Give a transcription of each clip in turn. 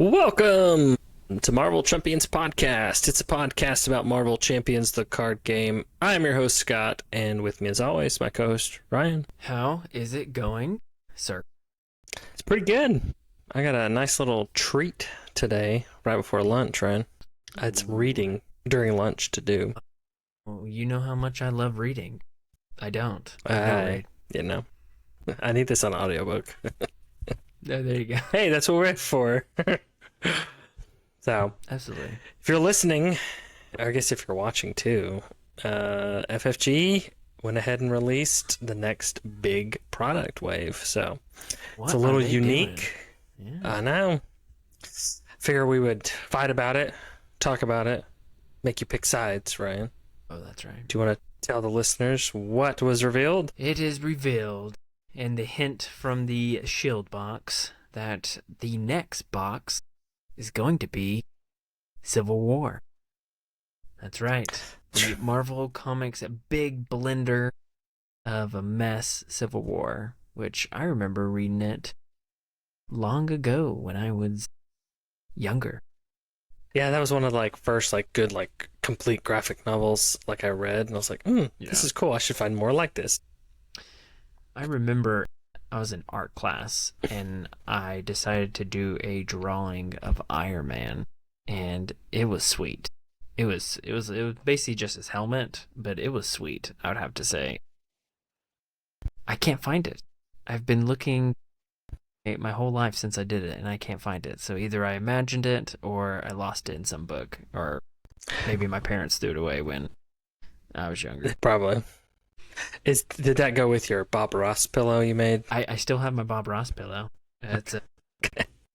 Welcome to Marvel Champions Podcast. It's a podcast about Marvel Champions, the card game. I'm your host, Scott, and with me, as always, my co-host, Ryan. How is it going, sir? It's pretty good. I got a nice little treat today, right before lunch, Ryan. I had some reading during lunch to do. Well, you know how much I love reading. I don't. You know, I need this on audiobook. There you go. Hey, that's what we're in for. So, Absolutely. if you're listening, or I guess if you're watching too, FFG went ahead and released the next big product wave. So, it's a little unique. Yeah. I know. Figure we would fight about it, talk about it, make you pick sides, Ryan. Oh, that's right. Do you want to tell the listeners what was revealed? It is revealed in the hint from the shield box that the next box is going to be Civil War. That's right. The Marvel Comics big blender of a mess, Civil War, which I remember reading it long ago when I was younger. Yeah, that was one of the first good complete graphic novels I read, and I was like, this is cool. I should find more like this. I remember I was in art class and I decided to do a drawing of Iron Man, and it was sweet. It was basically just his helmet, but it was sweet, I would have to say. I can't find it. I've been looking my whole life since I did it, and I can't find it. So either I imagined it or I lost it in some book, or maybe my parents threw it away when I was younger. Probably. Did that go with your Bob Ross pillow you made? I still have my Bob Ross pillow. It's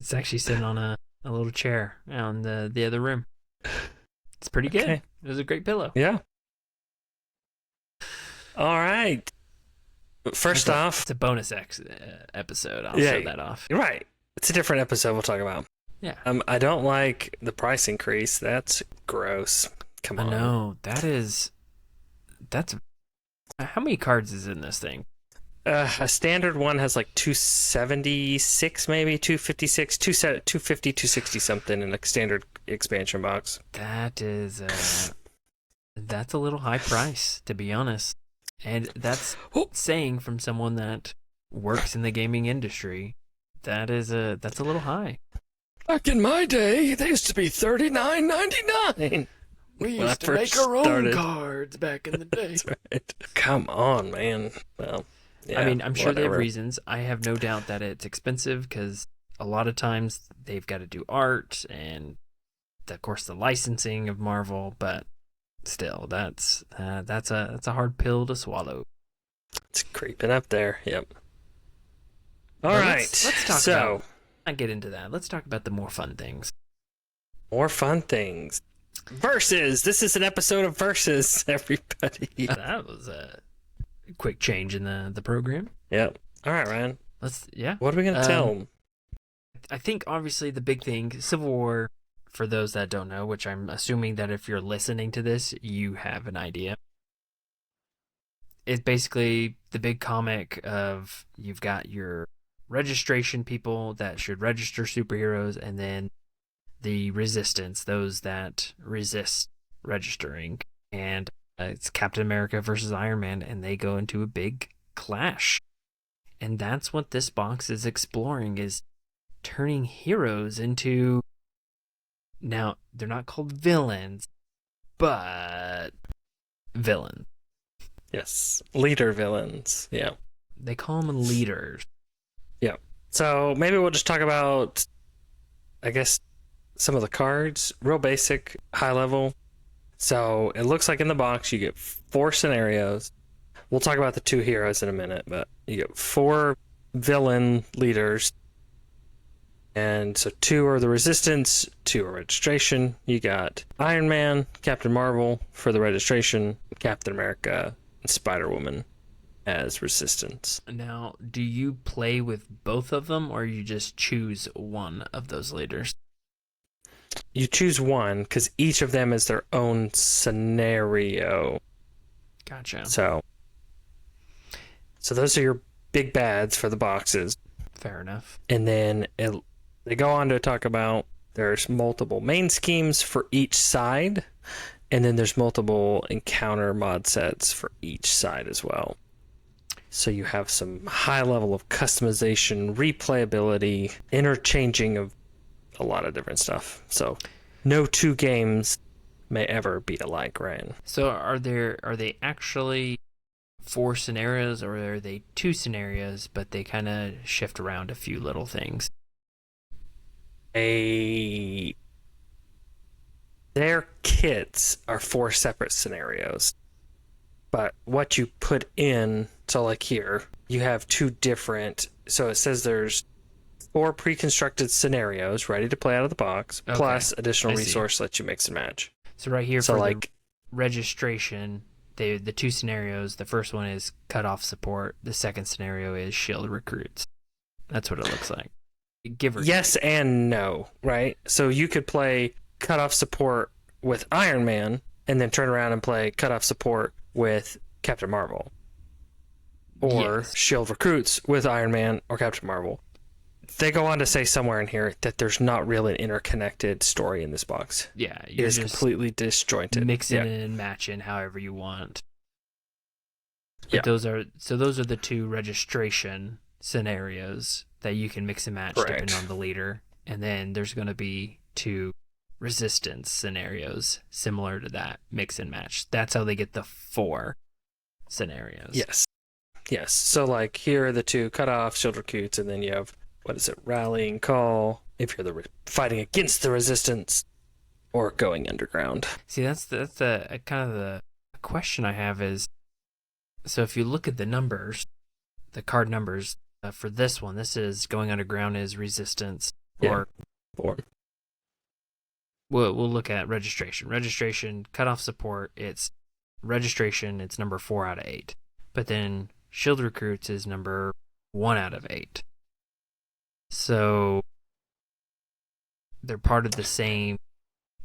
it's actually sitting on a little chair in the other room. It's pretty good. Okay. It was a great pillow. Yeah. All right. First off, it's a bonus episode. I'll show that off. Right. It's a different episode we'll talk about. Yeah. I don't like the price increase. That's gross. Come on. I know. That's how many cards is in this thing? A standard one has 276, maybe 256, 250, 260 something in a standard expansion box. That is that's a little high price, to be honest. And that's saying from someone that works in the gaming industry. That's a little high. Back in my day, they used to be $39.99. We used to make our own cards back in the day. That's right. Come on, man. Well, yeah, I mean, I'm sure they have whatever. reasons. I have no doubt that it's expensive because a lot of times they've got to do art and, of course, the licensing of Marvel. But still, that's a hard pill to swallow. It's creeping up there. Yep. All Well, right. Let's talk about. I get into that. Let's talk about the more fun things. More fun things. Versus. This is an episode of Versus, everybody. That was a quick change in the program. Yep. All right, Ryan. What are we going to tell them? I think, obviously, the big thing, Civil War, for those that don't know, which I'm assuming that if you're listening to this, you have an idea. It's basically the big comic of you've got your registration people that should register superheroes, and then the resistance, those that resist registering. And it's Captain America versus Iron Man, and they go into a big clash. And that's what this box is exploring, is turning heroes into... Now, they're not called villains, but villains. Yes. Leader villains. Yeah. They call them leaders. Yeah. So maybe we'll just talk about, I guess, some of the cards. Real basic, high level. So it looks like in the box you get 4 scenarios. We'll talk about the 2 heroes in a minute, but you get 4 villain leaders. And so 2 are the resistance, 2 are registration. You got Iron Man, Captain Marvel for the registration, Captain America, and Spider-Woman as resistance. Now, do you play with both of them, or you just choose one of those leaders? You choose one because each of them is their own scenario. Gotcha. So those are your big bads for the boxes. Fair enough. And then they go on to talk about There's multiple main schemes for each side, and then there's multiple encounter mod sets for each side as well. So you have some high level of customization, replayability, interchanging of a lot of different stuff. So no two games may ever be alike, Ryan. So are they actually 4 scenarios, or are they 2 scenarios, but they kind of shift around a few little things? Their kits are 4 separate scenarios. But what you put in, so like here, you have 2 different. So it says there's 4 pre-constructed scenarios ready to play out of the box, Okay, plus additional I see. resource lets you mix and match. So right here So for the like, registration, the 2 scenarios. The first one is cut off support. The second scenario is shield recruits. That's what it looks like. Give or yes take. and no, right? So you could play cutoff support with Iron Man, and then turn around and play cutoff support with Captain Marvel, or Yes. shield recruits with Iron Man or Captain Marvel. They go on to say somewhere in here that there's not really an interconnected story in this box. Yeah, It you're is just completely disjointed. mixing Yeah. and matching however you want. Yeah. But those are the 2 registration scenarios that you can mix and match Correct. depending on the leader. And then there's going to be 2 resistance scenarios similar to that, mix and match. That's how they get the 4 scenarios. Yes. Yes. So like here are the 2 cutoff shield recruits, and then you have, what is it, rallying call if you're fighting against the resistance, or going underground. See, that's a kind of the question I have is, so if you look at the numbers, the card numbers for this one, this is going underground is resistance, Yeah. or we'll look at registration. Registration, cutoff support, it's registration, it's number 4 out of 8. But then shield recruits is number 1 out of 8. So they're part of the same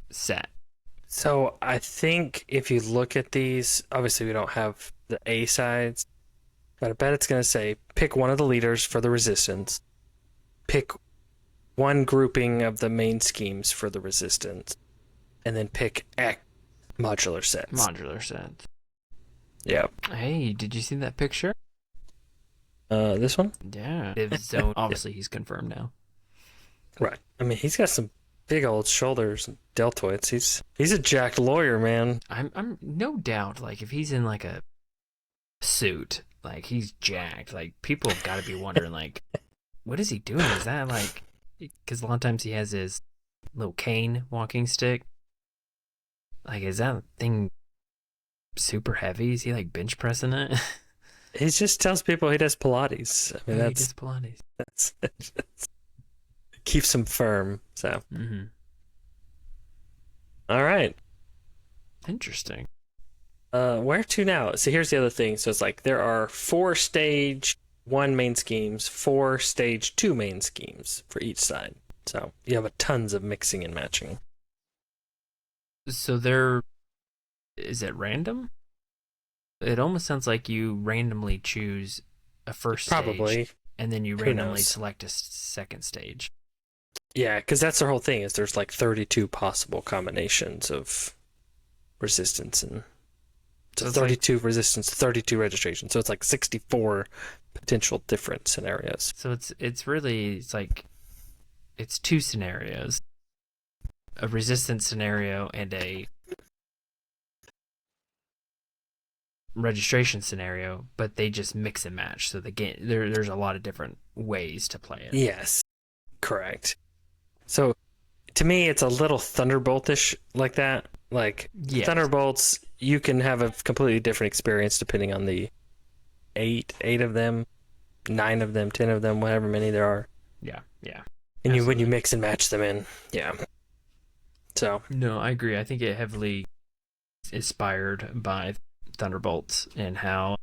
set. So I think if you look at these, obviously we don't have the A sides, but I bet it's going to say pick one of the leaders for the resistance, pick one grouping of the main schemes for the resistance, and then pick X modular sets. Modular set. Yeah. Hey, did you see that picture? This one? Yeah. Zone. Obviously, he's confirmed now. Right. I mean, he's got some big old shoulders and deltoids. He's a jacked lawyer, man. I'm no doubt. Like if he's in like a suit, like he's jacked. Like people have got to be wondering, like, what is he doing? Is that like? Because a lot of times he has his little cane walking stick. Like, is that thing super heavy? Is he like bench pressing it? He just tells people he does Pilates. I mean, Yeah, he that's does Pilates. keeps him firm. So, Mm-hmm. all right. Interesting. Where to now? So here's the other thing. So it's like there are 4 stage 1 main schemes, 4 stage 2 main schemes for each side. So you have tons of mixing and matching. So is it random? It almost sounds like you randomly choose a first Probably. stage, and then you Who randomly knows? select a second stage. Yeah, because that's the whole thing. Is there's like 32 possible combinations of resistance, and so So it's 32 resistance, 32 registration. So it's like 64 potential different scenarios. So it's really like it's 2 scenarios, a resistance scenario and a registration scenario, but they just mix and match. So the game there's a lot of different ways to play it. Yes, correct. So to me, it's a little Thunderboltish like that. Like Yes. Thunderbolts, you can have a completely different experience depending on the eight of them, 9 of them, 10 of them, whatever many there are. Yeah. And when you Absolutely. mix and match them in, yeah. So No, I agree. I think it heavily inspired by Thunderbolts and how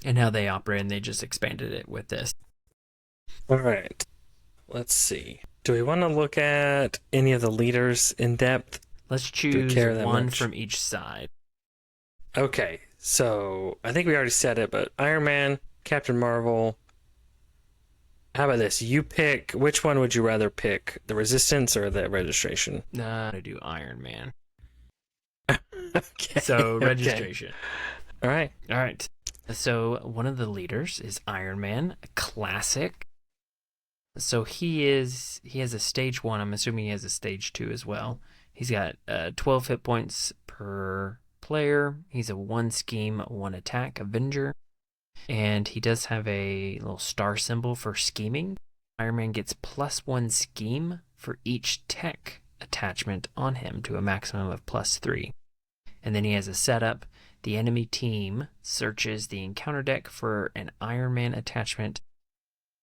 they operate, and they just expanded it with this. all right, let's see. Do we want to look at any of the leaders in depth? Let's we choose care that one much? from each side. Okay, so I think we already said it, but Iron Man, Captain Marvel, How about this? You pick which one would you rather pick, the resistance or the registration? I do Iron Man. Okay. So Okay. registration. All right. All right. So one of the leaders is Iron Man, a classic. So he has a stage 1. I'm assuming he has a stage 2 as well. He's got 12 hit points per player. He's a 1 scheme, 1 attack Avenger. And he does have a little star symbol for scheming. Iron Man gets +1 scheme for each tech attachment on him to a maximum of +3. And then he has a setup. The enemy team searches the encounter deck for an Iron Man attachment,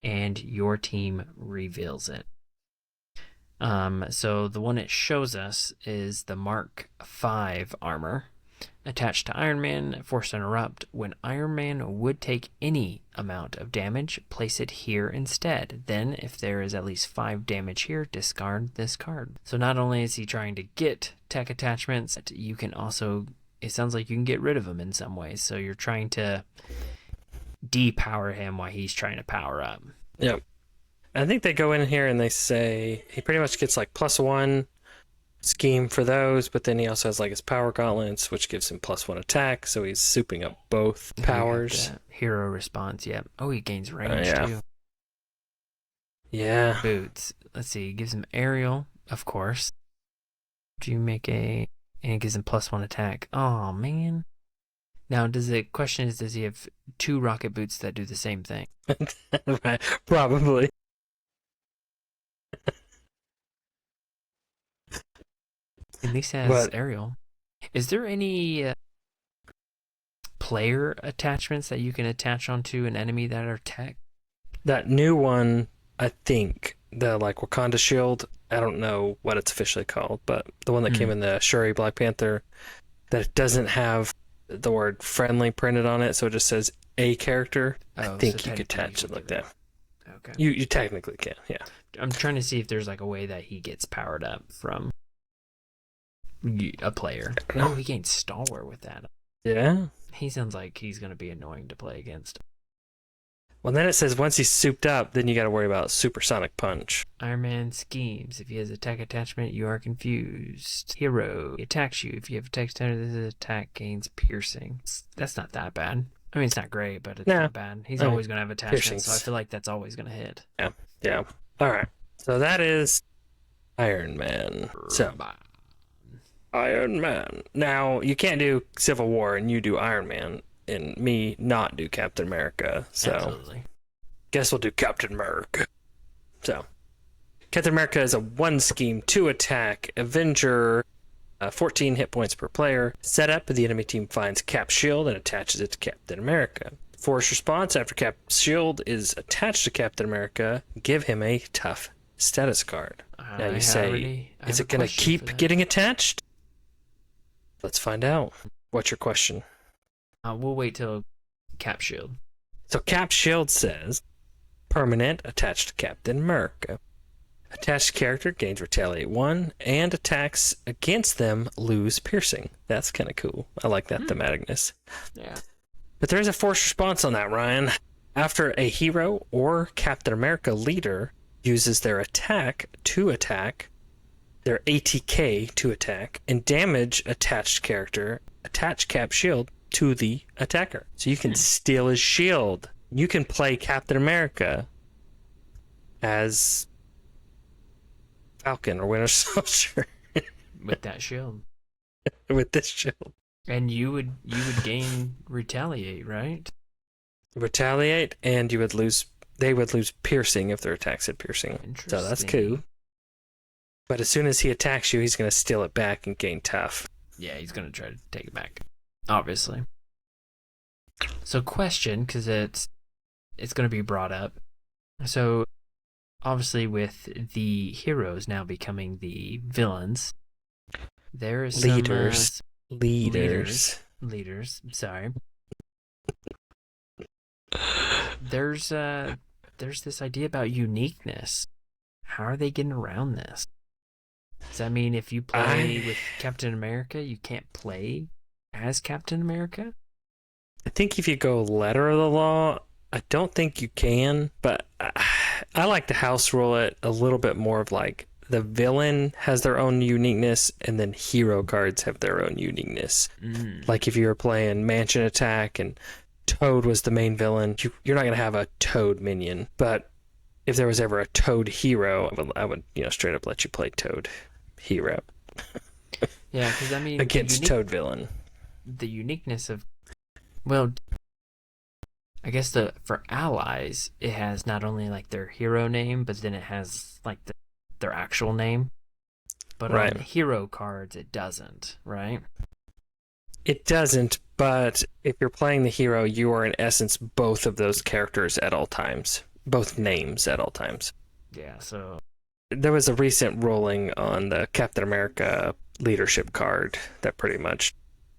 and your team reveals it. So the one it shows us is the Mark V armor. Attached to Iron Man, force interrupt. When Iron Man would take any amount of damage, place it here instead. Then, if there is at least 5 damage here, discard this card. So not only is he trying to get tech attachments, you can also, it sounds like you can get rid of them in some ways. So you're trying to depower him while he's trying to power up. Yep. I think they go in here and they say he pretty much gets like +1 scheme for those, but then he also has like his power gauntlets, which gives him +1 attack, so he's souping up both powers. Hero response, yep. Oh, he gains range too. Yeah. Boots. Let's see, he gives him aerial, of course. Do you make and it gives him +1 attack. Oh man. Now, the question is, does he have 2 rocket boots that do the same thing? Right. Probably. At least has aerial. Is there any player attachments that you can attach onto an enemy that are tech? That new one, I think, the like Wakanda shield, I don't know what it's officially called, but the one that came in the Shuri Black Panther, that doesn't have the word friendly printed on it, so it just says a character. I think you could attach it like that. Okay. You technically can, yeah. I'm trying to see if there's like a way that he gets powered up from a player. Oh, he gains stalwart with that. Yeah. He sounds like he's going to be annoying to play against. Well, then it says once he's souped up, then you got to worry about supersonic punch. Iron Man schemes. If he has a tech attachment, you are confused. Hero. He attacks you. If you have a tech attachment, this attack gains piercing. That's not that bad. I mean, it's not great, but it's not bad. He's always going to have attachments, so I feel like that's always going to hit. Yeah. Yeah. All right. So that is Iron Man. So Iron Man. Now, you can't do Civil War and you do Iron Man and me not do Captain America. So absolutely. Guess we'll do Captain America. So Captain America is a 1 scheme, 2 attack, Avenger, 14 hit points per player. Setup, the enemy team finds Cap's shield and attaches it to Captain America. Force response, after Cap's shield is attached to Captain America, give him a tough status card. Now you say, is it going to keep getting attached? Let's find out. What's your question? We'll wait till Cap shield. So Cap shield says, permanent, attached to Captain America. Attached character gains retaliate 1, and attacks against them lose piercing. That's kind of cool. I like that thematicness. Yeah. But there is a force response on that, Ryan. After a hero or Captain America leader uses their attack to attack, their ATK to attack, and damage attached character, attach Cap shield to the attacker. So you can steal his shield. You can play Captain America as Falcon or Winter Soldier with that shield. With this shield. And you would gain retaliate, right? Retaliate, and you would lose. They would lose piercing if their attacks had piercing. So that's cool. But as soon as he attacks you, he's going to steal it back and gain tough. Yeah, he's going to try to take it back. Obviously. So question, because it's going to be brought up. So obviously with the heroes now becoming the villains, there is leaders. Sorry. There's this idea about uniqueness. How are they getting around this? Does that mean if you play with Captain America, you can't play as Captain America? I think if you go letter of the law, I don't think you can, but I like to house rule it a little bit more of like the villain has their own uniqueness and then hero cards have their own uniqueness. Like if you were playing Mansion Attack and Toad was the main villain, you're not going to have a Toad minion. But if there was ever a Toad hero, I would straight up let you play Toad hero. Yeah, because I mean, against Toad villain. The uniqueness of, well, I guess for allies, it has not only like their hero name, but then it has like their actual name. But right. on hero cards, it doesn't, right? It doesn't, but if you're playing the hero, you are in essence both of those characters at all times. Both names at all times. Yeah, so... There was a recent ruling on the Captain America leadership card that pretty much,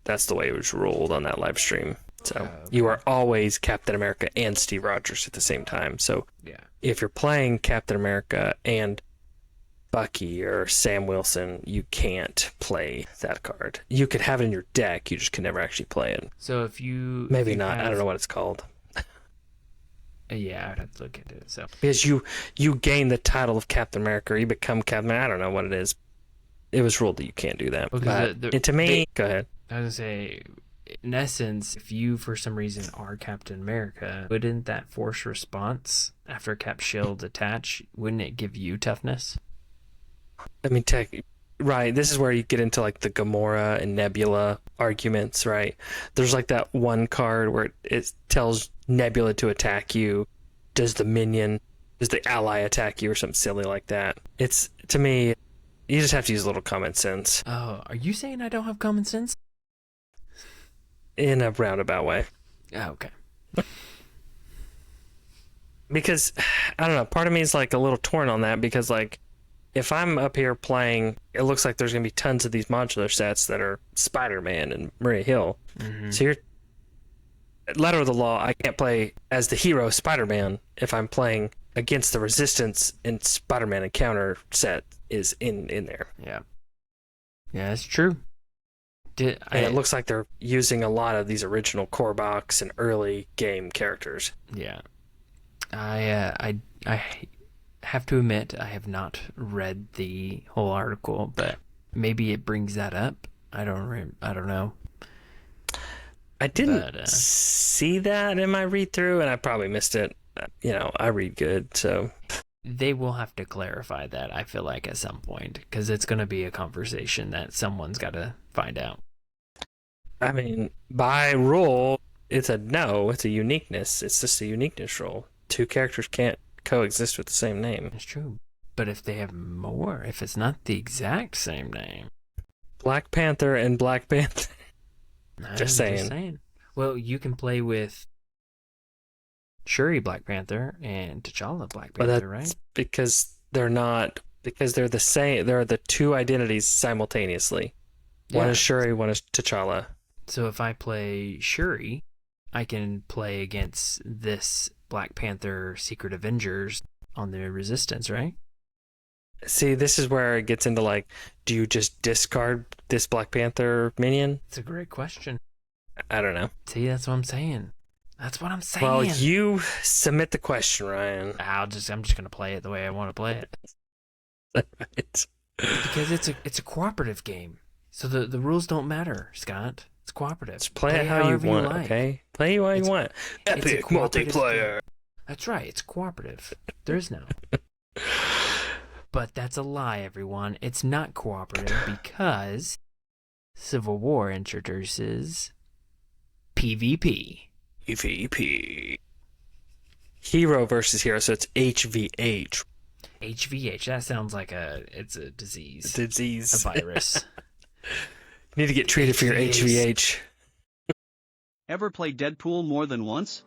that's the way it was ruled on that live stream. So okay. You are always Captain America and Steve Rogers at the same time. So yeah. If you're playing Captain America and Bucky or Sam Wilson, you can't play that card. You could have it in your deck, you just can never actually play it. So if you... Maybe not, I don't know what it's called. Yeah, I'd have to look into it. So because you gain the title of Captain America, or you become Captain America, I don't know what it is. It was ruled that you can't do that. But to me, go ahead. I was going to say, in essence, if you, for some reason, are Captain America, wouldn't that force response after Cap Shield attach, wouldn't it give you toughness? I mean, right, this is where you get into like the Gamora and Nebula arguments, right? There's like that one card where it tells Nebula to attack you. Does the ally attack you or something silly like that? It's, to me, you just have to use a little common sense. Oh, are you saying I don't have common sense? In a roundabout way. Oh, okay. Because, I don't know, part of me is like a little torn on that because like, if I'm up here playing, it looks like there's going to be tons of these modular sets that are Spider-Man and Maria Hill. Mm-hmm. So you're, letter of the law, I can't play as the hero Spider-Man if I'm playing against the Resistance and Spider-Man Encounter set is in there. Yeah. Yeah, that's true. It looks like they're using a lot of these original core box and early game characters. Yeah. I have to admit I have not read the whole article, but maybe it brings that up. I don't know. I didn't see that in my read through, and I probably missed it. I read good, so they will have to clarify that. I feel like at some point because it's going to be a conversation that someone's got to find out. I mean, by rule, it's a uniqueness. It's just a uniqueness rule. Two characters can't coexist with the same name. It's true. But if they have more, if it's not the exact same name. Black Panther and Black Panther. Just saying. Well, you can play with Shuri Black Panther and T'Challa Black Panther, right? Because they're the same. There are the two identities simultaneously. Yeah. One is Shuri, one is T'Challa. So if I play Shuri, I can play against this Black Panther Secret Avengers on the Resistance, right? See, this is where it gets into like, do you just discard this Black Panther minion? It's a great question. I don't know. See, that's what I'm saying. Well, you submit the question, Ryan. I'm just gonna play it the way I want to play it. Right. Because it's a cooperative game, so the rules don't matter, Scott. It's cooperative. Just play it how you want, like. Okay? Play how you want. Epic multiplayer. Game. That's right. It's cooperative. There is no. But that's a lie, everyone. It's not cooperative because Civil War introduces PvP. PvP. Hero versus hero, so it's HVH. HVH. That sounds like it's a disease. A virus. You need to get treated for your HVH. Ever play Deadpool more than once?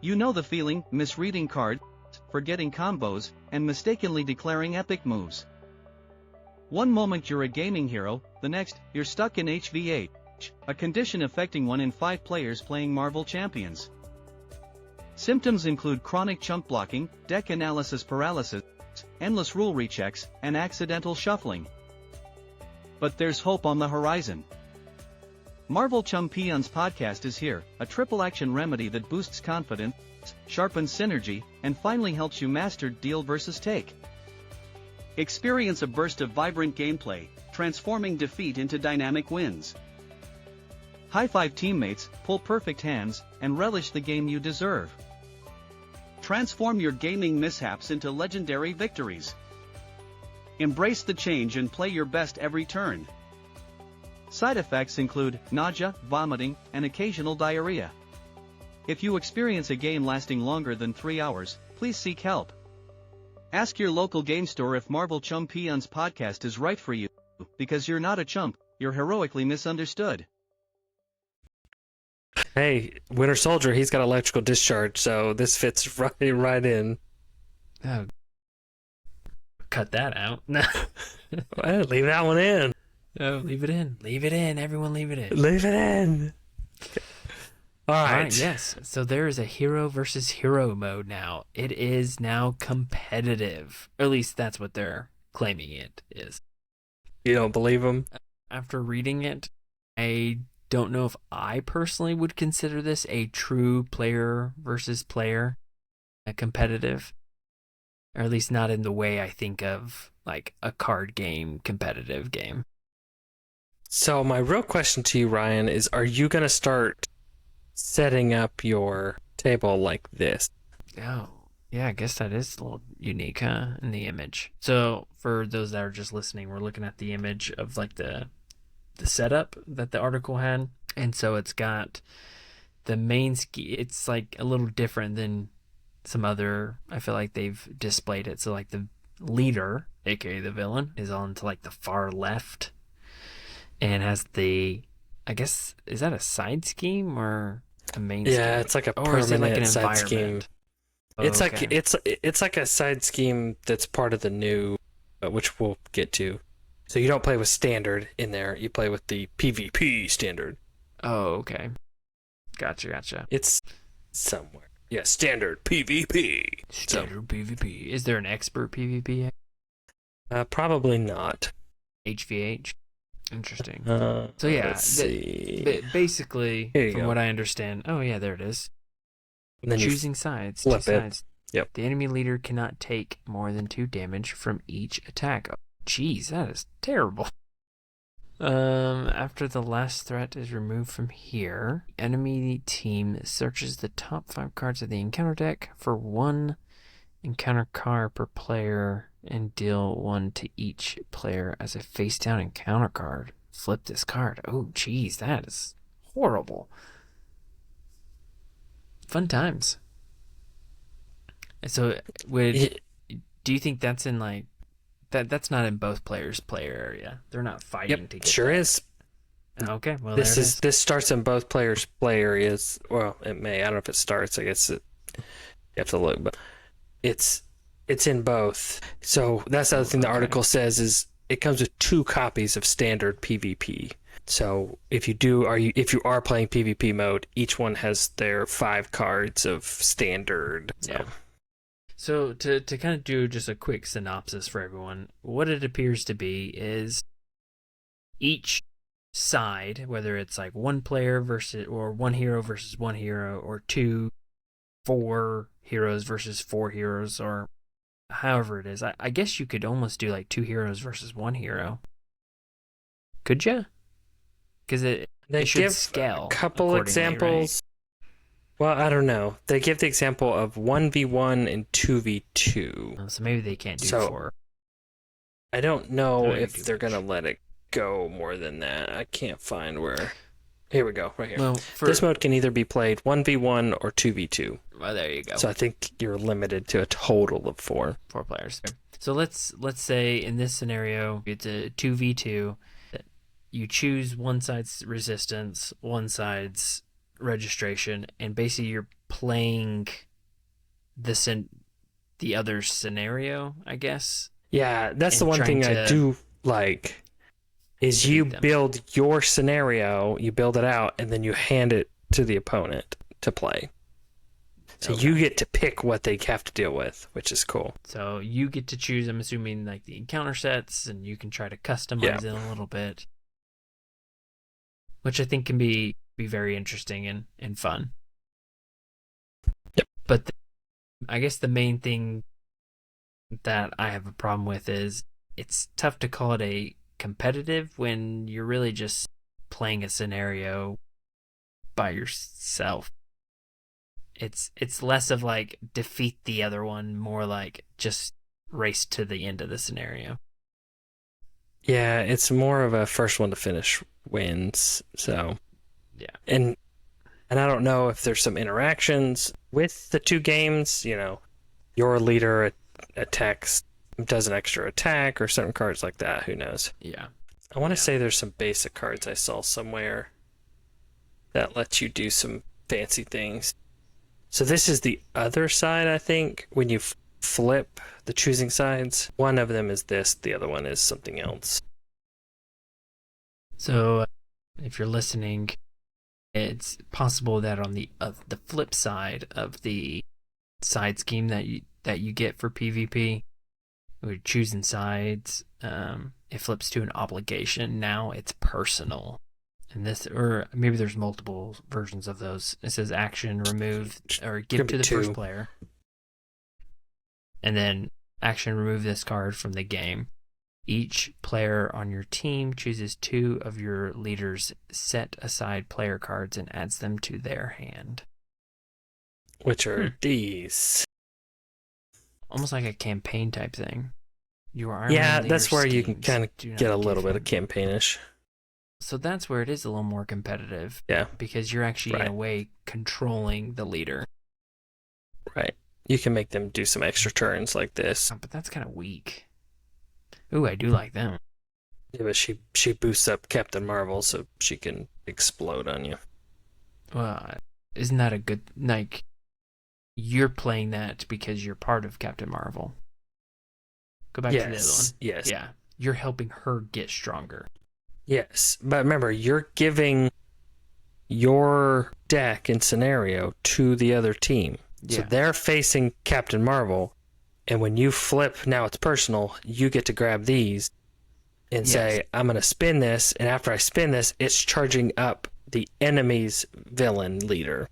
You know the feeling, misreading cards, forgetting combos, and mistakenly declaring epic moves. One moment you're a gaming hero, the next, you're stuck in HVH, a condition affecting 1 in 5 players playing Marvel Champions. Symptoms include chronic chunk blocking, deck analysis paralysis, endless rule rechecks, and accidental shuffling. But there's hope on the horizon. Marvel Chum Peons Podcast is here, a triple action remedy that boosts confidence, sharpens synergy, and finally helps you master deal versus take. Experience a burst of vibrant gameplay, transforming defeat into dynamic wins. High-five teammates, pull perfect hands, and relish the game you deserve. Transform your gaming mishaps into legendary victories. Embrace the change and play your best every turn. Side effects include nausea, vomiting, and occasional diarrhea. If you experience a game lasting longer than 3 hours, please seek help. Ask your local game store if Marvel Chum Peons Podcast is right for you, because you're not a chump, you're heroically misunderstood. Hey, Winter Soldier, he's got electrical discharge, so this fits right in. Oh, cut that out. Well, leave that one in. Oh, leave it in. Leave it in. Everyone leave it in. Leave it in. All right. Yes. So there is a hero versus hero mode now. It is now competitive. Or at least that's what they're claiming it is. You don't believe them? After reading it, I don't know if I personally would consider this a true player versus player competitive. Or at least not in the way I think of like a card game competitive game. So my real question to you, Ryan, is are you going to start setting up your table like this? Oh, yeah, I guess that is a little unique, huh, in the image. So for those that are just listening, we're looking at the image of like the setup that the article had. And so it's got the main ski. It's like a little different than some other, I feel like they've displayed it. So like the leader, aka the villain, is on to like the far left. And has the, I guess, is that a side scheme or a main scheme? Yeah, it's like a or is it like an permanent side scheme. environment? It's Okay. like it's like a side scheme that's part of the new, which we'll get to. So you don't play with standard in there. You play with the PvP standard. Oh, okay. Gotcha. It's somewhere. Yeah, standard PvP. Standard PvP. Is there an expert PvP? Probably not. HVH? Interesting. So yeah, let's see. Basically, Here you from go. what I understand, oh yeah, there it is. And then you Choosing sides. flip two it. sides. Yep. The enemy leader cannot take more than 2 damage from each attack. Oh, jeez, that is terrible. After the last threat is removed from here, enemy team searches the top 5 cards of the encounter deck for 1 encounter card per player and deal 1 to each player as a face down encounter card. Flip this card. Oh, jeez, that is horrible. Fun times. So, do you think that's in like that's not in both players' player area? They're not fighting Yep, to get sure that. is. Okay, well This starts in both players' play areas. Well, it may. I don't know if it starts. I guess you have to look, but it's in both. So that's the other thing the article says is it comes with 2 copies of standard PvP. So if you are playing PvP mode, each one has their 5 cards of standard. So. Yeah. So to kind of do just a quick synopsis for everyone, what it appears to be is each side, whether it's like 1 player versus or 1 hero versus 1 hero, or 4 heroes versus 4 heroes, or however it is. I guess you could almost do like 2 heroes versus 1 hero. Could you? Because They it should give scale a couple accordingly, examples. Well, I don't know. They give the example of 1v1 and 2v2. right? So maybe they can't do So, 4. I don't know Very if they're going to let it go more than that. I can't find where. Here we go, right here. Well, This mode can either be played 1v1 or 2v2. well, there you go. So I think you're limited to a total of 4. 4 players. So let's say in this scenario it's a 2v2. You choose one side's resistance, one side's registration, and basically you're playing the other scenario, I guess. Yeah, that's the And one thing trying I to do like is you beat them. build your scenario, you build it out, and then you hand it to the opponent to play. So Okay. you get to pick what they have to deal with, which is cool. So you get to choose, I'm assuming, like the encounter sets, and you can try to customize it a little bit. which I think can be very interesting and fun. Yep. But I guess the main thing that I have a problem with is it's tough to call it a competitive when you're really just playing a scenario by yourself. It's less of like defeat the other one, more like just race to the end of the scenario. Yeah, it's more of a first one to finish wins. So Yeah. And I don't know if there's some interactions with the two games, your leader attacks, does an extra attack or certain cards like that, who knows. Yeah. I want to say there's some basic cards I saw somewhere that lets you do some fancy things. So this is the other side, I think, when you flip the choosing sides. One of them is this, the other one is something else. So if you're listening, it's possible that on the flip side of the side scheme that you get for PvP, we're choosing sides, it flips to an obligation. Now it's personal. And this, or maybe there's multiple versions of those. It says action, remove, or give to the first player. And then action, remove this card from the game. Each player on your team chooses 2 of your leaders' set aside player cards and adds them to their hand. Which are these. Almost like a campaign type thing. Yeah, that's where you can kind of get a little bit of campaignish. So that's where it is a little more competitive. Yeah. Because you're actually, in a way, controlling the leader. Right. You can make them do some extra turns like this. Oh, but that's kind of weak. Ooh, I do like them. Yeah, but she boosts up Captain Marvel so she can explode on you. Well, isn't that a good... Like, you're playing that because you're part of Captain Marvel. Go back to the other one. Yes. Yeah. You're helping her get stronger. Yes. But remember, you're giving your deck and scenario to the other team. Yeah. So they're facing Captain Marvel, and when you flip, now it's personal, you get to grab these and say, I'm going to spin this, and after I spin this, it's charging up the enemy's villain leader.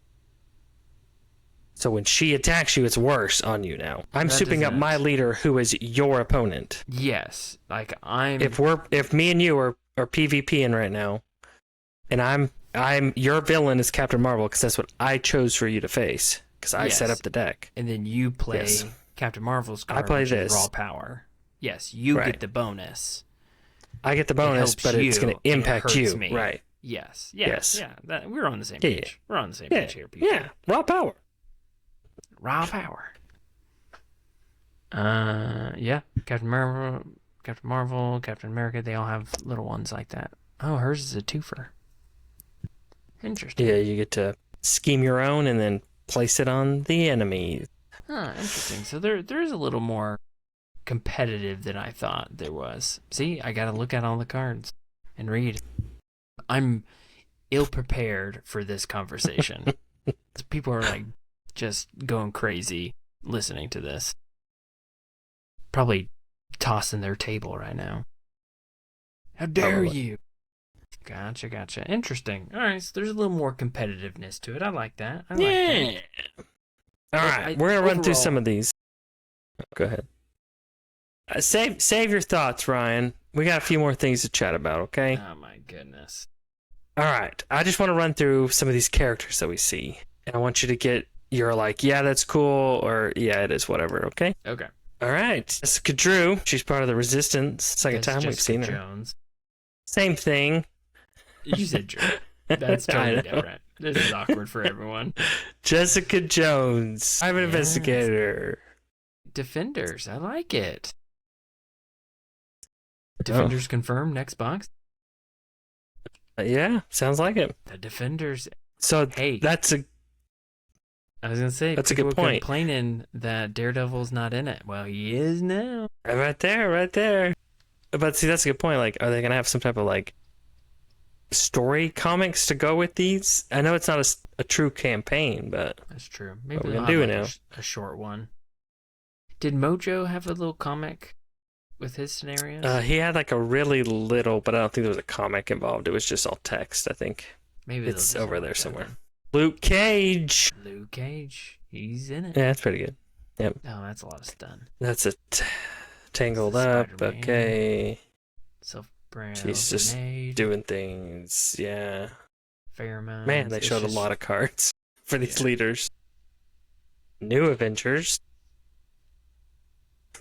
So when she attacks you, it's worse on you now. I'm souping up my leader, who is your opponent. Yes. Like, I'm... If me and you are PvPing right now, and I'm your villain is Captain Marvel, because that's what I chose for you to face, because I set up the deck. And then you play Captain Marvel's card, I play this. Raw power. Yes, you get the bonus. I get the bonus, but it's going to impact you. Me. Right. Yes. Yeah. We're on the same page. We're on the same page here, people. Yeah. Raw power. Raw power. Yeah. Captain Marvel, Captain America, they all have little ones like that. Oh, hers is a twofer. Interesting. Yeah, you get to scheme your own and then place it on the enemy. Huh, interesting. So there is a little more competitive than I thought there was. See, I got to look at all the cards and read. I'm ill-prepared for this conversation. People are like just going crazy listening to this. Probably tossing their table right now. How dare you? Gotcha. Interesting. All right, so there's a little more competitiveness to it. I like that. I like that. All right, we're going to run through some of these. Go ahead. Save your thoughts, Ryan. We got a few more things to chat about, okay? Oh, my goodness. All right. I just want to run through some of these characters that we see. And I want you to get your like, yeah, that's cool, or yeah, it is, whatever, okay? Okay. All right. Jessica Drew. She's part of the Resistance. Second time we've seen her. Jones. Same thing. You said Drew. That's totally different. This is awkward for everyone. Jessica Jones. I'm an investigator. Defenders. I like it. Defenders confirmed. Next box. Yeah, sounds like it. The Defenders. So hey, I was gonna say that's a good point. Complaining that Daredevil's not in it. Well, he is now. Right there. But see, that's a good point. Like, are they gonna have some type of like story comics to go with these? I know it's not a true campaign, but that's true. Maybe we're gonna do it now. A short one. Did Mojo have a little comic with his scenarios? He had like a really little, but I don't think there was a comic involved. It was just all text, I think. Maybe It's they'll just over look there like that somewhere. then. Luke Cage. Luke Cage. He's in it. Yeah, that's pretty good. Yep. Oh, that's a lot of stun. That's a Tangled This is up. Spider-Man. Okay. Self-barrel She's just grenade. doing things. Yeah. Pheromones. Man, they It's showed just- a lot of cards for these Yeah. leaders. New Avengers.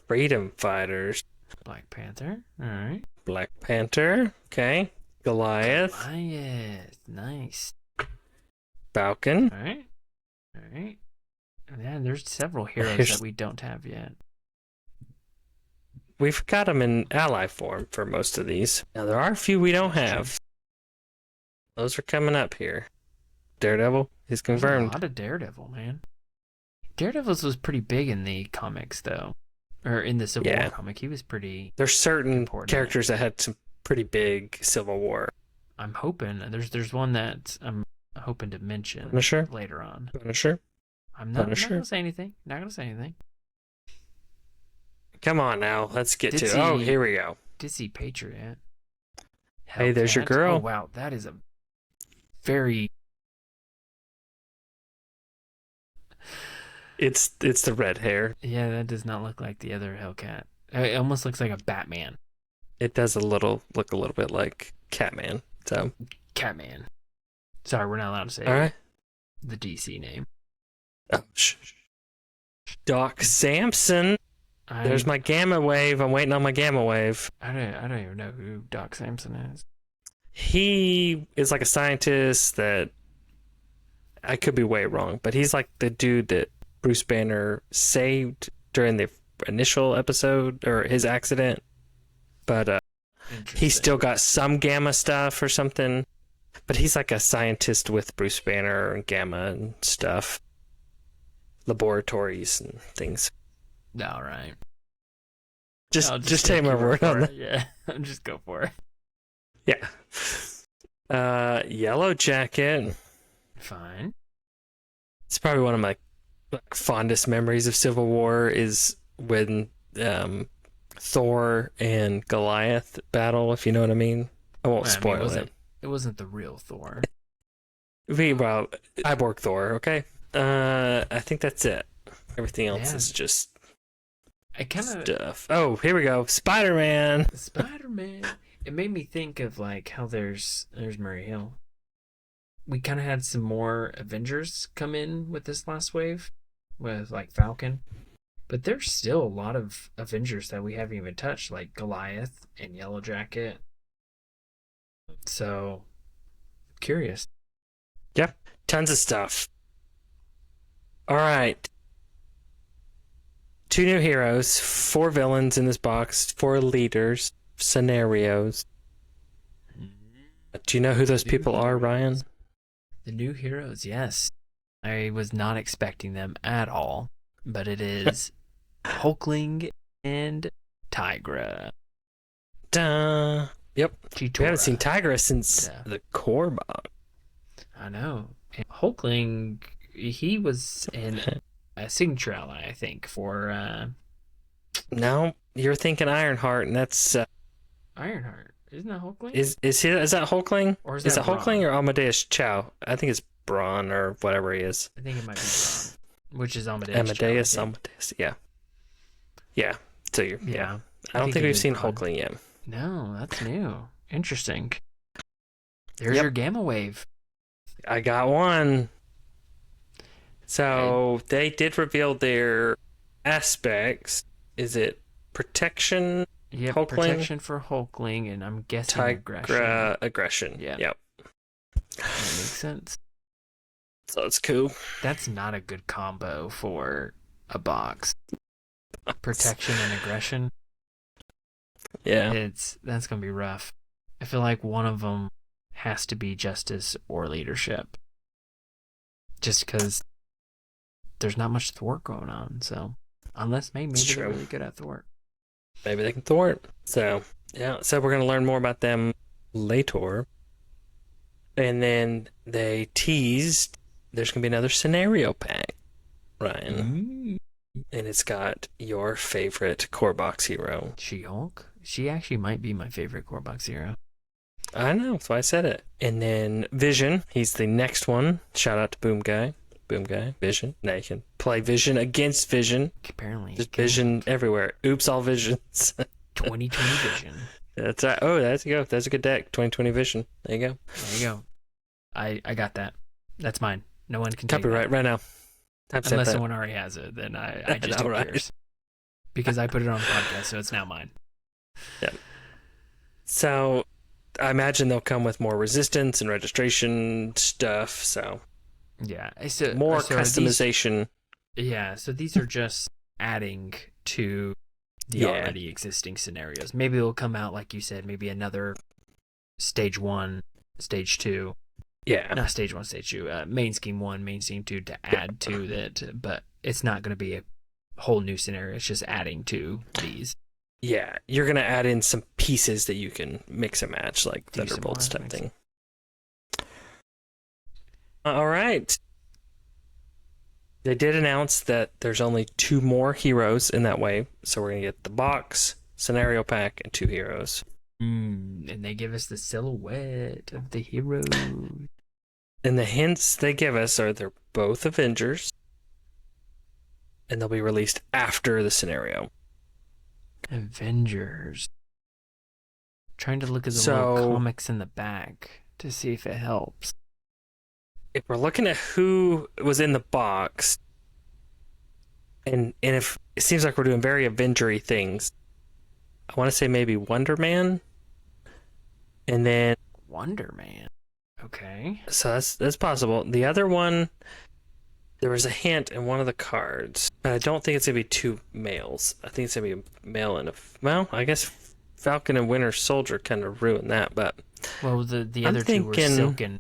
Freedom Fighters. Black Panther. All right. Black Panther. Okay. Goliath. Goliath. Nice. Falcon. All right. All right. Yeah, there's several heroes Here's- that we don't have yet. We've got them in ally form for most of these. Now, there are a few we don't have. Those are coming up here. Daredevil is There's confirmed. a lot of Daredevil, man. Daredevil's was pretty big in the comics, though. Or in the Civil Yeah. War comic. He was pretty... There's certain Important. characters that had some pretty big Civil War. I'm hoping... There's one that I'm hoping to mention Punisher? later on. Punisher? I'm not Punisher? going to say anything. Not going to say anything. Come on now. Let's get Did to... Oh, he- here we go. Dizzy Patriot. Hey, there's your Hellcat. girl. Oh, wow. That is a very... It's the red hair. Yeah, that does not look like the other Hellcat. It almost looks like a Batman. It does look a little bit like Catman. So, Catman. Sorry, we're not allowed to say all right. the DC name. Oh, Doc Samson. There's my gamma wave. I'm waiting on my gamma wave. I don't even know who Doc Samson is. He is like a scientist that I could be way wrong, but he's like the dude that Bruce Banner saved during the initial episode or his accident. But he's still got some gamma stuff or something. But he's like a scientist with Bruce Banner and gamma and stuff. Laboratories and things. All right. Just take my word on that. Yeah, just go for it. Yeah. Yellow Jacket. Fine. It's probably one of my fondest memories of Civil War is when Thor and Goliath battle, if you know what I mean. I won't spoil it. It wasn't the real Thor. Well, Cyborg Thor, okay? I think that's it. Everything else Yeah. is just I kind of stuff. Oh, here we go. Spider-Man. Spider-Man. It made me think of like how there's Murray Hill. We kind of had some more Avengers come in with this last wave, with like Falcon, but there's still a lot of Avengers that we haven't even touched, like Goliath and Yellow Jacket. So, curious. Yeah, tons of stuff. All right. 2 new heroes, 4 villains in this box, 4 leaders, scenarios. Do you know who those people are, Ryan? The new heroes, yes. I was not expecting them at all, but it is Hulkling and Tigra. Duh. Yep. Cheetora. We haven't seen Tigra since Yeah. the core box. I know. And Hulkling, he was in a signature ally, I think, for No, you're thinking Ironheart, and that's Ironheart. Isn't that Hulkling? is that Hulkling? Or is Is that it Hulkling Braun? or Amadeus Chow? I think it's Braun or whatever he is. I think it might be Braun, which is Amadeus. Amadeus, Cho, I think. Amadeus. Yeah. Yeah. So you're Yeah. I don't think it we've is seen Braun. Hulkling yet. No, that's new. Interesting. There's Yep. your Gamma Wave. I got one. So they did reveal their aspects. Is it protection, Yep, Hulkling? protection for Hulkling, and I'm guessing aggression. Tigra, aggression? Yeah. Yep. That makes sense. So it's cool. That's not a good combo for a box. Protection and aggression. Yeah. That's gonna be rough. I feel like one of them has to be justice or leadership. Just because there's not much thwart going on. So unless maybe It's they're true. really good at thwart. Maybe they can thwart. So yeah. So we're gonna learn more about them later. And then they teased there's gonna be another scenario pack. Ryan. and it's got your favorite core box hero. She-Hulk? She actually might be my favorite core box hero. I know, that's why I said it. And then Vision, he's the next one. Shout out to Boom Guy. Boom Guy, Vision. Now you can play Vision against Vision. Apparently. Just Vision everywhere. Oops, all Visions. 2020 Vision. That's right. Oh, that's a go. That's a good deck. 2020 Vision. There you go. There you go. I got that. That's mine. No one can take Copyright that. right now. Unless someone already has it, then I just know, don't right? care. Because I put it on the podcast, so it's now mine. Yeah. So I imagine they'll come with more resistance and registration stuff. So Yeah. more so customization. So these are just adding to the already existing scenarios. Maybe it'll come out, like you said, maybe another stage 1, stage 2. Yeah. Not stage 1, stage 2. Main scheme 1, main scheme 2 to add to that. But it's not going to be a whole new scenario. It's just adding to these. Yeah. You're going to add in some pieces that you can mix and match, like Thunderbolts type thing. All right. They did announce that there's only 2 more heroes in that wave. So we're going to get the box, scenario pack, and 2 heroes. And they give us the silhouette of the hero. And the hints they give us are they're both Avengers. And they'll be released after the scenario. Avengers. Trying to look at the little comics in the back to see if it helps. If we're looking at who was in the box, and if it seems like we're doing very Avengery things, I want to say maybe Wonder Man, and then Wonder Man. Okay. So that's possible. The other one, there was a hint in one of the cards, but I don't think it's gonna be 2 males. I think it's gonna be a male and well, I guess Falcon and Winter Soldier kind of ruined that, but well, the other 2 were Silk and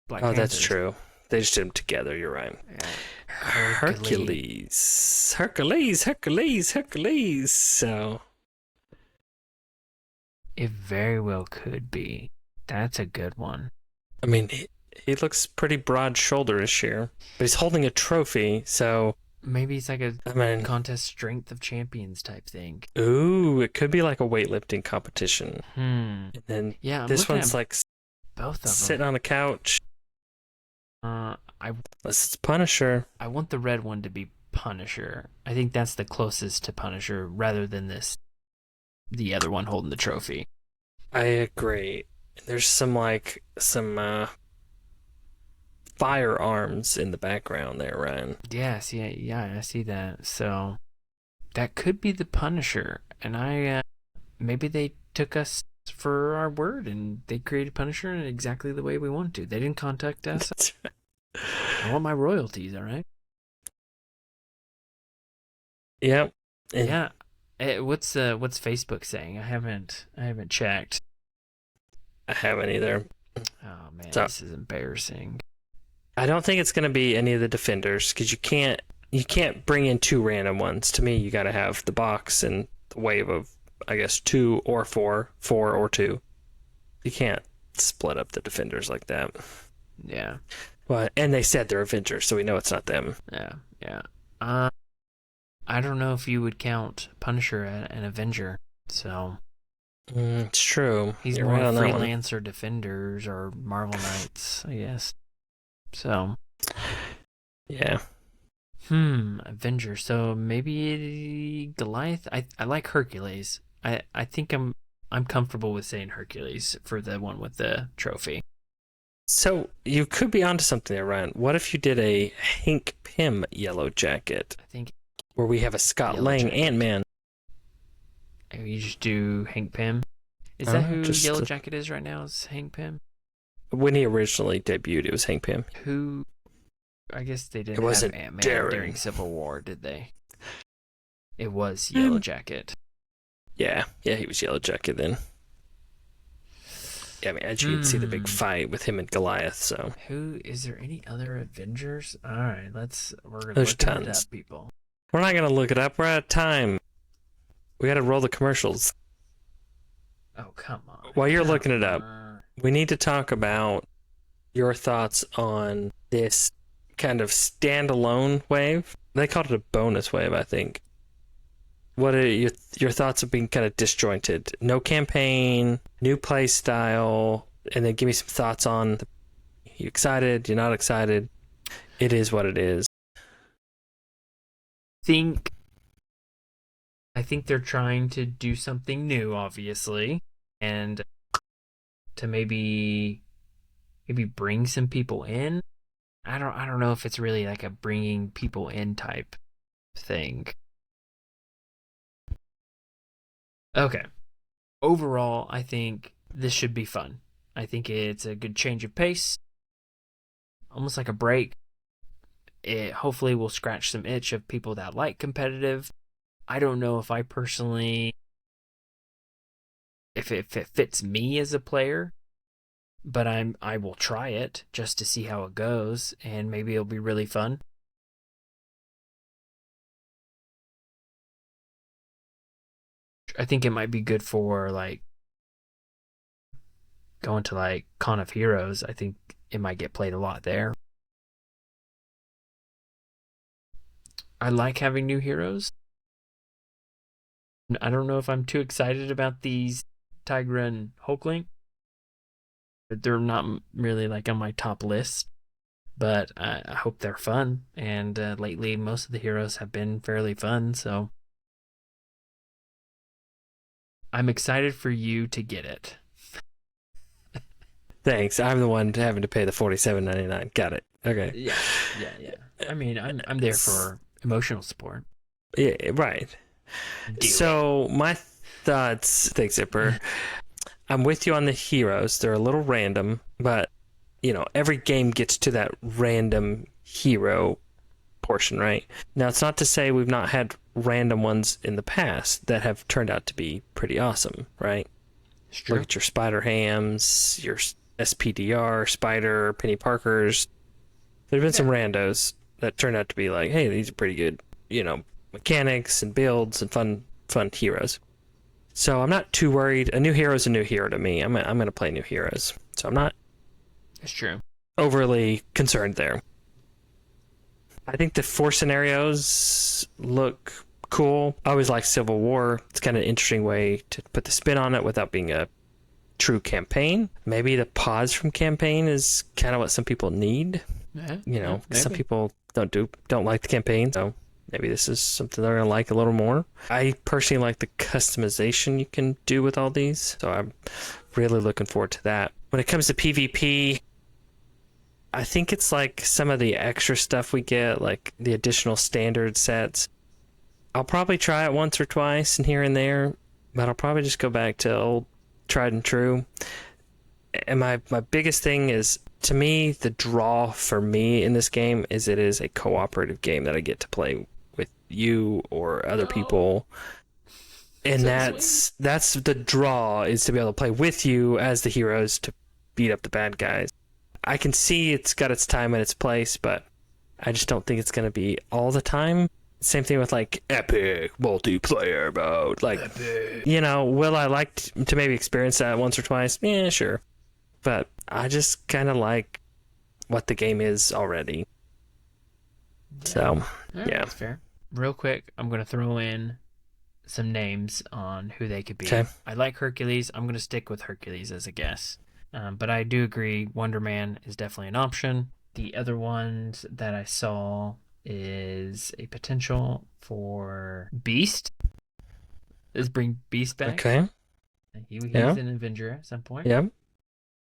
Black Panthers. That's true. They just did them together. You're right. Yeah. Hercules. So it very well could be. That's a good one. I mean, he looks pretty broad-shoulderish here, but he's holding a trophy, so maybe it's like a contest strength of champions type thing. Ooh, it could be like a weightlifting competition. And then this one's like both of them sitting on a couch. Unless it's Punisher. I want the red one to be Punisher. I think that's the closest to Punisher rather than the other one holding the trophy. I agree. There's some firearms in the background there, Ryan. Yes, I see that. So that could be the Punisher, and maybe they took us for our word and they created Punisher in exactly the way we wanted to. They didn't contact us. I want my royalties, all right? Yep. Yeah. What's Facebook saying? I haven't checked. I haven't either. Oh man, this is embarrassing. I don't think it's going to be any of the defenders because you can't bring in 2 random ones. To me, you got to have the box and the wave of, I guess, 2 or 4 or 2. You can't split up the defenders like that. Yeah. Well, and they said they're Avengers, so we know it's not them. Yeah. I don't know if you would count Punisher an Avenger, so it's true. He's You're more right on freelancer defenders or Marvel Knights, I guess. So yeah. Avenger. So maybe Goliath. I like Hercules. I think I'm comfortable with saying Hercules for the one with the trophy. So you could be onto something there, Ryan. What if you did a Hank Pym Yellow Jacket? I think where we have a Scott Lang Ant-Man. You just do Hank Pym. Is that who Yellow Jacket is right now? Is Hank Pym? When he originally debuted, it was Hank Pym. Who? I guess they didn't have Ant-Man during Civil War, did they? It was Yellow Jacket. Yeah, he was Yellow Jacket then. Yeah, I mean, as you can see the big fight with him and Goliath, so. Is there any other Avengers? All right, we're going to look it up, people. We're not going to look it up. We're out of time. We got to roll the commercials. Oh, come on. While you're looking it up, we need to talk about your thoughts on this kind of standalone wave They called it a bonus wave, I think. What are your thoughts of being kind of disjointed? No campaign, new play style, and then give me some thoughts on you excited, you're not excited. It is what it is. Think I think they're trying to do something new, obviously, and to maybe bring some people in. I don't know if it's really like a bringing people in type thing. Okay. Overall, I think this should be fun. I think it's a good change of pace, almost like a break. It hopefully will scratch some itch of people that like competitive. I don't know if I personally if it fits me as a player, but I will try it just to see how it goes, and maybe it'll be really fun. I think it might be good for like going to like Con of Heroes. I think it might get played a lot there. I like having new heroes. I don't know if I'm too excited about these Tigra and Hulkling. They're not really like on my top list, but I hope they're fun. And lately, most of the heroes have been fairly fun, so I'm excited for you to get it. Thanks. I'm the one having to pay the $47.99. Got it. Okay. Yeah. I mean, I'm there for emotional support. Yeah, right. So my thoughts, thanks, Zipper. I'm with you on the heroes. They're a little random, but every game gets to that random hero portion, right? Now, it's not to say we've not had random ones in the past that have turned out to be pretty awesome, right? It's true. Look at your Spider Hams, your SPDR, Spider, Penny Parkers. There's been some randos that turned out to be like, hey, these are pretty good, mechanics and builds and fun heroes. So I'm not too worried. A new hero is a new hero to me. I'm going to play new heroes. So I'm not It's true. overly concerned there. I think the 4 scenarios look cool. I always like Civil War. It's kind of an interesting way to put the spin on it without being a true campaign. Maybe the pause from campaign is kind of what some people need. Some people don't like the campaign, so maybe this is something they're going to like a little more. I personally like the customization you can do with all these, so I'm really looking forward to that. When it comes to PvP, I think it's like some of the extra stuff we get, like the additional standard sets. I'll probably try it once or twice and here and there, but I'll probably just go back to old tried and true. And my biggest thing is, to me, the draw for me in this game is it is a cooperative game that I get to play with you or other people. And that's the draw, is to be able to play with you as the heroes to beat up the bad guys. I can see it's got its time and its place, but I just don't think it's going to be all the time. Same thing with like epic multiplayer mode. Like, Epic. Will I like to maybe experience that once or twice? Yeah, sure. But I just kind of like what the game is already. So, Right, yeah. that's fair. Real quick, I'm going to throw in some names on who they could be. Okay. I like Hercules. I'm going to stick with Hercules as a guess. But I do agree Wonder Man is definitely an option. The other ones that I saw is a potential for Beast. Let's bring Beast back. Okay. He's Yeah. an Avenger at some point. Yeah.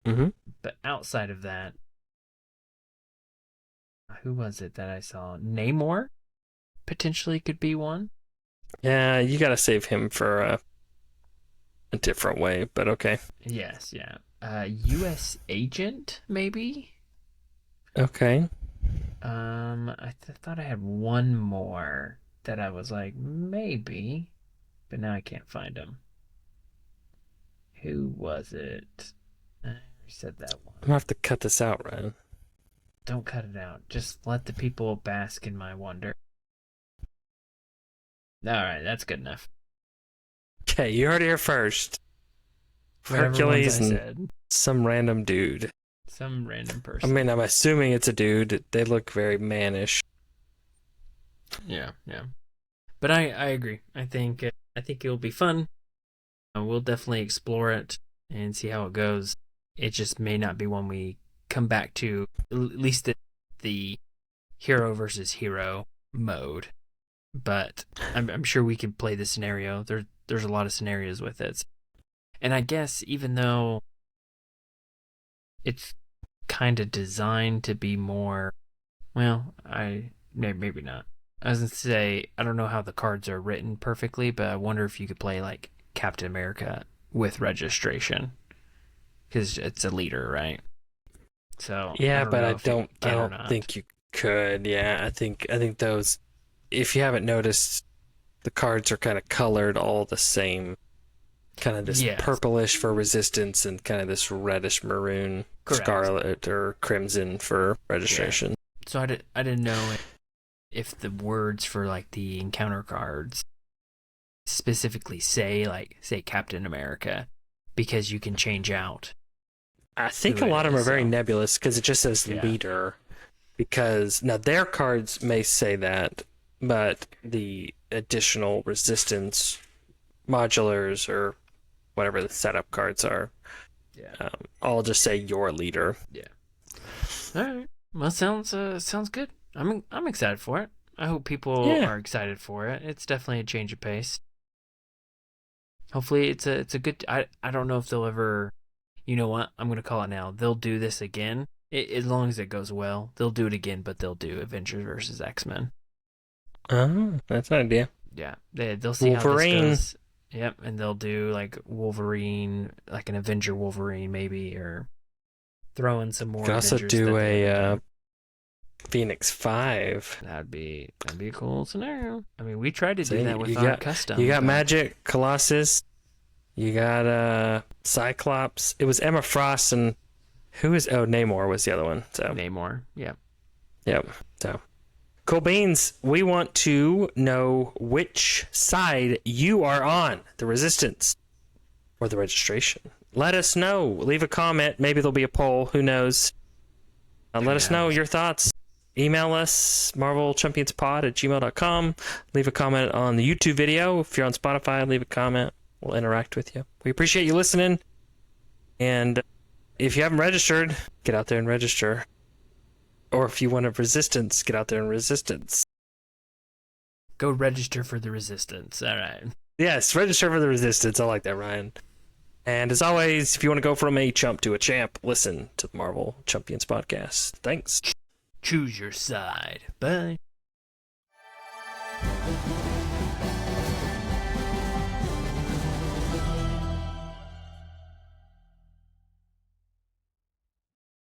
Mm-hmm. But outside of that, who was it that I saw? Namor potentially could be one. Yeah, you got to save him for a different way, but okay. Yes, yeah. U.S. Agent, maybe? Okay. I thought I had one more that I was like, maybe, but now I can't find him. Who was it? I said that one. I'm going to have to cut this out, Ryan. Don't cut it out. Just let the people bask in my wonder. All right, that's good enough. Okay, you heard it here first. Whatever Hercules ones I and said. some random dude. Some random I person. mean, I'm assuming it's a dude. They look very mannish. Yeah, yeah. But I agree. I think it'll be fun. We'll definitely explore it and see how it goes. It just may not be one we come back to, at least the hero versus hero mode. But I'm sure we can play the scenario. There's a lot of scenarios with it. And I guess even though it's kind of designed to be more, well, maybe not. I was gonna say I don't know how the cards are written perfectly, but I wonder if you could play like Captain America with registration because it's a leader, right? So Yeah, don't but know I if you don't can or not. think you could. Yeah, I think those, if you haven't noticed, the cards are kind of colored all the same. Kind of this Yes. purplish for resistance and kind of this reddish maroon, Correct. scarlet or crimson for registration. So I didn't know if the words for like the encounter cards specifically say Captain America because you can change out. I think Who a it lot of them are is, very so. nebulous because it just says Yeah. leader. Because now their cards may say that, but the additional resistance modulars or whatever the setup cards are, Yeah. all just say your leader. Yeah. All right. Well, sounds good. I'm excited for it. I hope people Yeah. are excited for it. It's definitely a change of pace. Hopefully, it's a good. I don't know if they'll ever. You know what? I'm gonna call it now. They'll do this again. As long as it goes well, they'll do it again. But they'll do Avengers versus X-Men. Oh, that's an idea. Yeah, they'll see Wolverine. how this goes. Yep, and they'll do like Wolverine, like an Avenger Wolverine maybe, or throw in some more. Could also Avengers do that they haven't a done. Phoenix 5. That'd be a cool scenario. I mean, we tried to See, do that with you our got- custom. You got but- Magic, Colossus. You got Cyclops. It was Emma Frost and who is? Oh, Namor was the other one. So Namor. Yeah. yep. So cool beans. We want to know which side you are on, the Resistance or the Registration. Let us know. Leave a comment. Maybe there'll be a poll. Who knows? Let us know your thoughts. Email us, marvelchampionspod@gmail.com. Leave a comment on the YouTube video. If you're on Spotify, leave a comment. We'll interact with you. We appreciate you listening. And if you haven't registered, get out there and register. Or if you want a Resistance, get out there and Resistance. Go register for the Resistance. All right. Yes, register for the Resistance. I like that, Ryan. And as always, if you want to go from a chump to a champ, listen to the Marvel Champions podcast. Thanks. Choose your side. Bye.